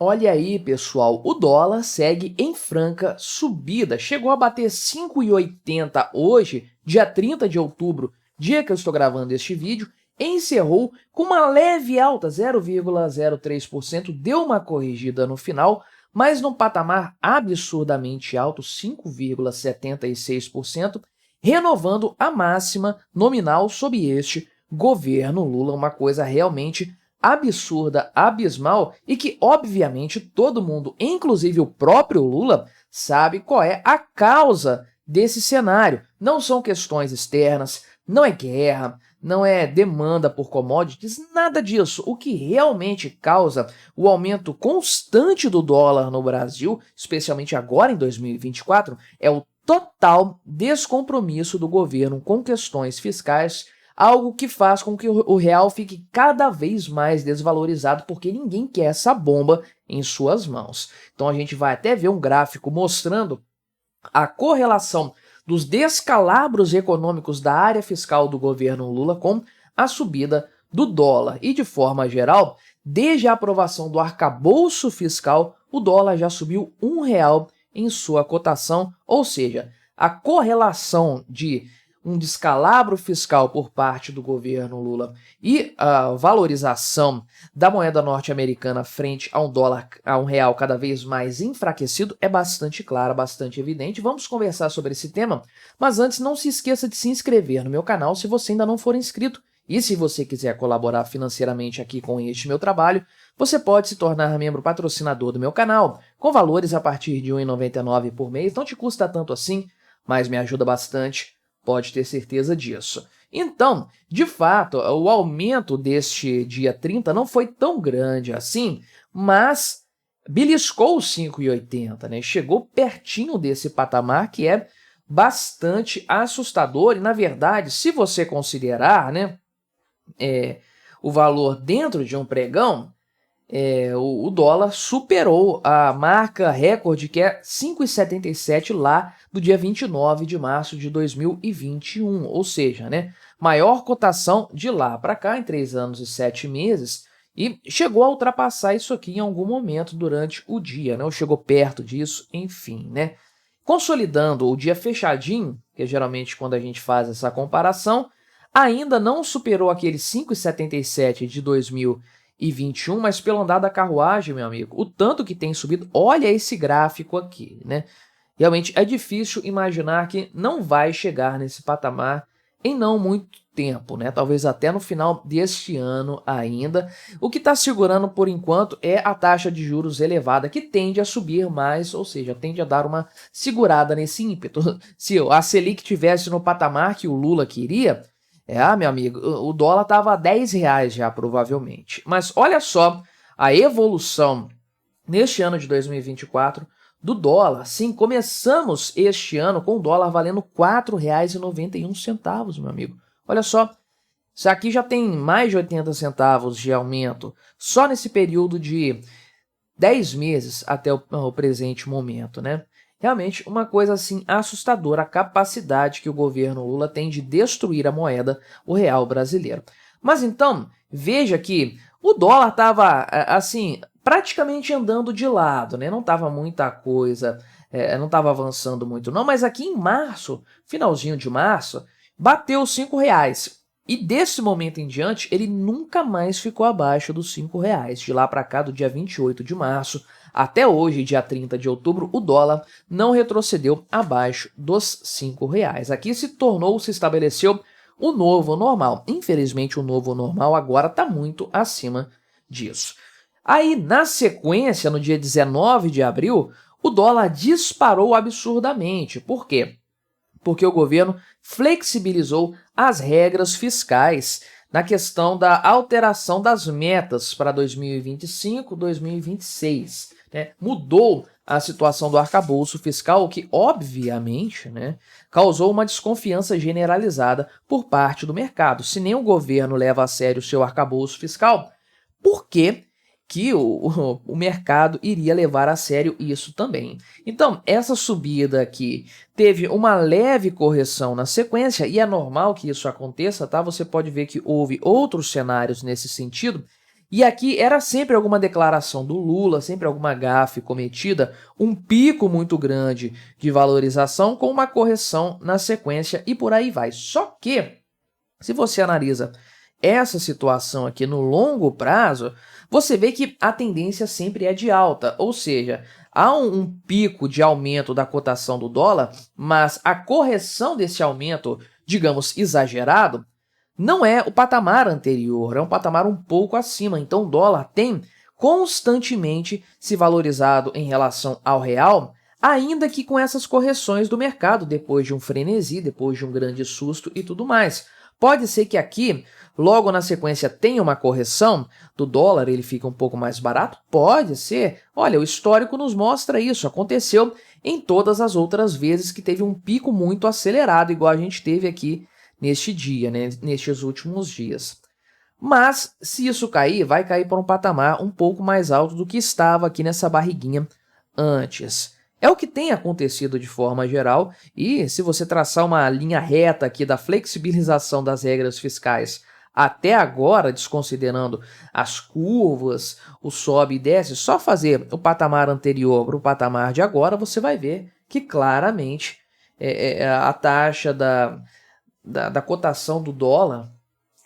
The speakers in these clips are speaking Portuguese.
Olha aí, pessoal, o dólar segue em franca subida. Chegou a bater 5,80 hoje, dia 30 de outubro, dia que eu estou gravando este vídeo, e encerrou com uma leve alta, 0,03%, deu uma corrigida no final, mas num patamar absurdamente alto, 5,76%, renovando a máxima nominal sob este governo Lula, uma coisa realmente absurda, abismal e que, obviamente, todo mundo, inclusive o próprio Lula, sabe qual é a causa desse cenário. Não são questões externas, não é guerra, não é demanda por commodities, nada disso. O que realmente causa o aumento constante do dólar no Brasil, especialmente agora em 2024, é o total descompromisso do governo com questões fiscais, algo que faz com que o real fique cada vez mais desvalorizado, porque ninguém quer essa bomba em suas mãos. Então a gente vai até ver um gráfico mostrando a correlação dos descalabros econômicos da área fiscal do governo Lula com a subida do dólar. E de forma geral, desde a aprovação do arcabouço fiscal, o dólar já subiu R$ 1 em sua cotação, ou seja, a correlação de um descalabro fiscal por parte do governo Lula e a valorização da moeda norte-americana frente a um dólar, a um real cada vez mais enfraquecido é bastante clara, bastante evidente. Vamos conversar sobre esse tema, mas antes não se esqueça de se inscrever no meu canal se você ainda não for inscrito. E se você quiser colaborar financeiramente aqui com este meu trabalho, você pode se tornar membro patrocinador do meu canal, com valores a partir de R$ 1,99 por mês. Não te custa tanto assim, mas me ajuda bastante. Pode ter certeza disso. Então, de fato, o aumento deste dia 30 não foi tão grande assim, mas beliscou os 5,80, né? Chegou pertinho desse patamar que é bastante assustador e, na verdade, se você considerar, né, o valor dentro de um pregão, o dólar superou a marca recorde, que é 5,77 lá do dia 29 de março de 2021, ou seja, né, maior cotação de lá para cá em 3 anos e 7 meses, e chegou a ultrapassar isso aqui em algum momento durante o dia, né, ou chegou perto disso, enfim, né. Consolidando o dia fechadinho, que é geralmente quando a gente faz essa comparação, ainda não superou aquele 5,77 de 2021, mas pelo andar da carruagem, meu amigo, o tanto que tem subido, olha esse gráfico aqui, né? Realmente é difícil imaginar que não vai chegar nesse patamar em não muito tempo, né? Talvez até no final deste ano ainda. O que está segurando por enquanto é a taxa de juros elevada, que tende a subir mais, ou seja, tende a dar uma segurada nesse ímpeto. Se a Selic tivesse no patamar que o Lula queria, meu amigo, o dólar estava a R$ 10 já, provavelmente. Mas olha só a evolução neste ano de 2024 do dólar. Sim, começamos este ano com o dólar valendo R$ 4,91, meu amigo. Olha só, isso aqui já tem mais de 80 centavos de aumento só nesse período de 10 meses até o presente momento, né? Realmente uma coisa assim assustadora, a capacidade que o governo Lula tem de destruir a moeda, o real brasileiro. Mas então, veja que o dólar estava assim, praticamente andando de lado, né? Não estava muita coisa, não estava avançando muito não, mas aqui em março, finalzinho de março, bateu os R$ 5. E desse momento em diante, ele nunca mais ficou abaixo dos R$ 5. De lá para cá, do dia 28 de março até hoje, dia 30 de outubro, o dólar não retrocedeu abaixo dos R$ 5. Aqui se estabeleceu o novo normal. Infelizmente, o novo normal agora está muito acima disso. Aí, na sequência, no dia 19 de abril, o dólar disparou absurdamente. Por quê? Porque o governo flexibilizou as regras fiscais na questão da alteração das metas para 2025 e 2026. Né? Mudou a situação do arcabouço fiscal, o que, obviamente, né, causou uma desconfiança generalizada por parte do mercado. Se nem o governo leva a sério o seu arcabouço fiscal, por que o mercado iria levar a sério isso também? Então, essa subida aqui teve uma leve correção na sequência, e é normal que isso aconteça, tá? Você pode ver que houve outros cenários nesse sentido, E aqui era sempre alguma declaração do Lula, sempre alguma gafe cometida, um pico muito grande de valorização com uma correção na sequência e por aí vai. Só que, se você analisa essa situação aqui no longo prazo, você vê que a tendência sempre é de alta, ou seja, há um pico de aumento da cotação do dólar, mas a correção desse aumento, digamos, exagerado, não é o patamar anterior, é um patamar um pouco acima. Então, o dólar tem constantemente se valorizado em relação ao real, ainda que com essas correções do mercado, depois de um frenesi, depois de um grande susto e tudo mais. Pode ser que aqui, logo na sequência, tenha uma correção do dólar, ele fica um pouco mais barato? Pode ser. Olha, o histórico nos mostra isso. Aconteceu em todas as outras vezes que teve um pico muito acelerado, igual a gente teve aqui neste dia, né, nestes últimos dias. Mas, se isso cair, vai cair para um patamar um pouco mais alto do que estava aqui nessa barriguinha antes. É o que tem acontecido de forma geral, e se você traçar uma linha reta aqui da flexibilização das regras fiscais até agora, desconsiderando as curvas, o sobe e desce, só fazer o patamar anterior para o patamar de agora, você vai ver que claramente a taxa da cotação do dólar,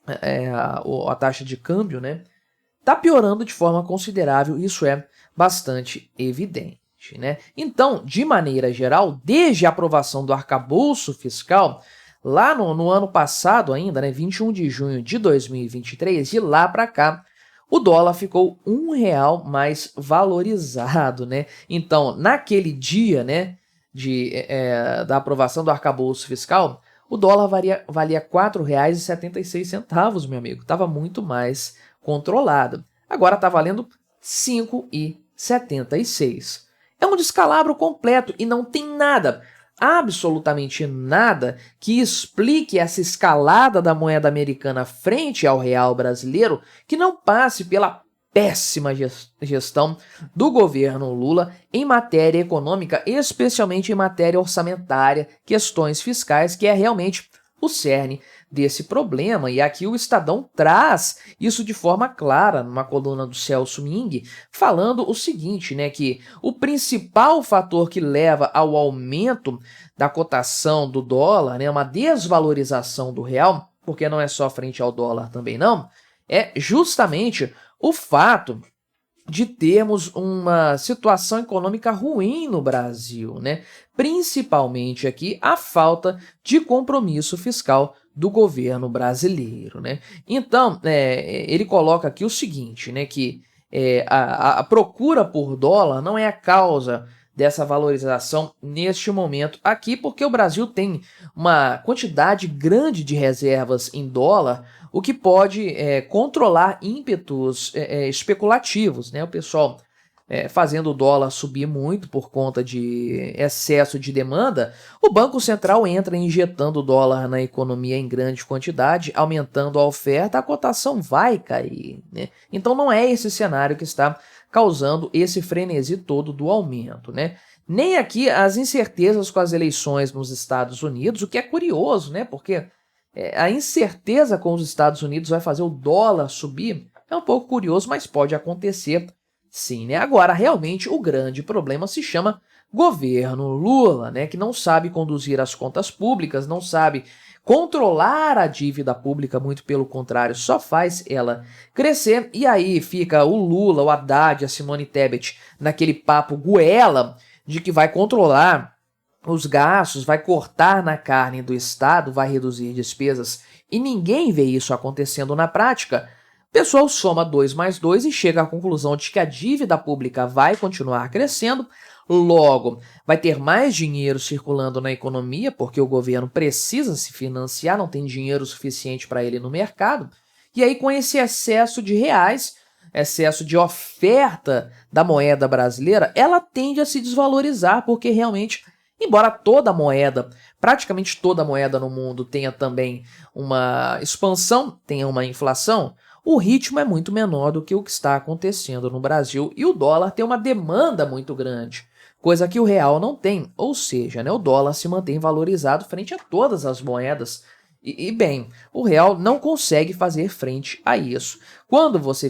a taxa de câmbio, né, está piorando de forma considerável, isso é bastante evidente. Né? Então, de maneira geral, desde a aprovação do arcabouço fiscal, lá no ano passado ainda, né, 21 de junho de 2023, de lá para cá, o dólar ficou R$ 1 mais valorizado. Né? Então, naquele dia, né, da aprovação do arcabouço fiscal, o dólar valia R$ 4,76, meu amigo. Estava muito mais controlado. Agora está valendo R$ 5,76. É um descalabro completo e não tem nada, absolutamente nada, que explique essa escalada da moeda americana frente ao real brasileiro que não passe pela péssima gestão do governo Lula em matéria econômica, especialmente em matéria orçamentária, questões fiscais, que é realmente o cerne desse problema. E aqui o Estadão traz isso de forma clara, numa coluna do Celso Ming, falando o seguinte, né, que o principal fator que leva ao aumento da cotação do dólar, né, uma desvalorização do real, porque não é só frente ao dólar também não, é justamente o fato de termos uma situação econômica ruim no Brasil, né? Principalmente aqui a falta de compromisso fiscal do governo brasileiro, né? Então, ele coloca aqui o seguinte, né, que a procura por dólar não é a causa dessa valorização neste momento aqui, porque o Brasil tem uma quantidade grande de reservas em dólar, o que pode controlar ímpetos especulativos, né? O pessoal fazendo o dólar subir muito por conta de excesso de demanda, o Banco Central entra injetando dólar na economia em grande quantidade, aumentando a oferta, a cotação vai cair, né? Então não é esse cenário que está causando esse frenesi todo do aumento, né? Nem aqui as incertezas com as eleições nos Estados Unidos, o que é curioso, né? Porque a incerteza com os Estados Unidos vai fazer o dólar subir, é um pouco curioso, mas pode acontecer sim, né? Agora, realmente, o grande problema se chama governo Lula, né? Que não sabe conduzir as contas públicas, não sabe controlar a dívida pública, muito pelo contrário, só faz ela crescer. E aí fica o Lula, o Haddad, a Simone Tebet naquele papo goela de que vai controlar os gastos, vai cortar na carne do Estado, vai reduzir despesas, e ninguém vê isso acontecendo na prática. O pessoal soma 2 mais 2 e chega à conclusão de que a dívida pública vai continuar crescendo, logo vai ter mais dinheiro circulando na economia, porque o governo precisa se financiar, não tem dinheiro suficiente para ele no mercado, e aí com esse excesso de reais, excesso de oferta da moeda brasileira, ela tende a se desvalorizar, porque realmente, embora toda moeda, praticamente toda moeda no mundo tenha também uma expansão, tenha uma inflação, o ritmo é muito menor do que o que está acontecendo no Brasil e o dólar tem uma demanda muito grande, coisa que o real não tem, ou seja, né, o dólar se mantém valorizado frente a todas as moedas Bem, o real não consegue fazer frente a isso. Quando você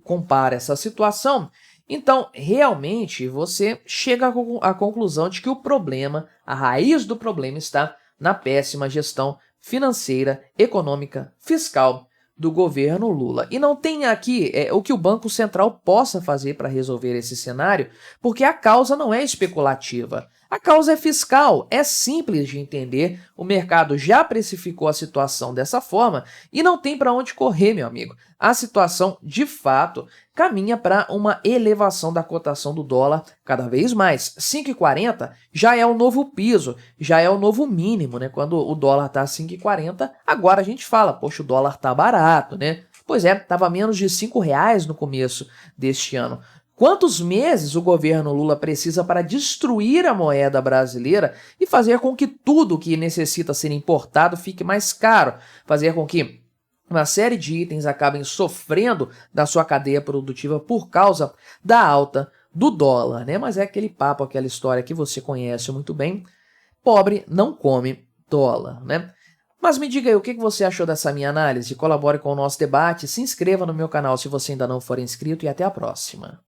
compara essa situação, então realmente você chega à conclusão de que o problema, a raiz do problema está na péssima gestão financeira, econômica, fiscal do governo Lula. E não tem aqui o que o Banco Central possa fazer para resolver esse cenário, porque a causa não é especulativa. A causa é fiscal, é simples de entender, o mercado já precificou a situação dessa forma e não tem para onde correr, meu amigo. A situação, de fato, caminha para uma elevação da cotação do dólar cada vez mais. 5,40 já é o novo piso, já é o novo mínimo, né? Quando o dólar está a 5,40, agora a gente fala, poxa, o dólar tá barato, né? Pois é, estava menos de R$ 5 no começo deste ano. Quantos meses o governo Lula precisa para destruir a moeda brasileira e fazer com que tudo que necessita ser importado fique mais caro? Fazer com que uma série de itens acabem sofrendo da sua cadeia produtiva por causa da alta do dólar, né? Mas é aquele papo, aquela história que você conhece muito bem. Pobre não come dólar, né? Mas me diga aí, o que você achou dessa minha análise? Colabore com o nosso debate, se inscreva no meu canal se você ainda não for inscrito e até a próxima.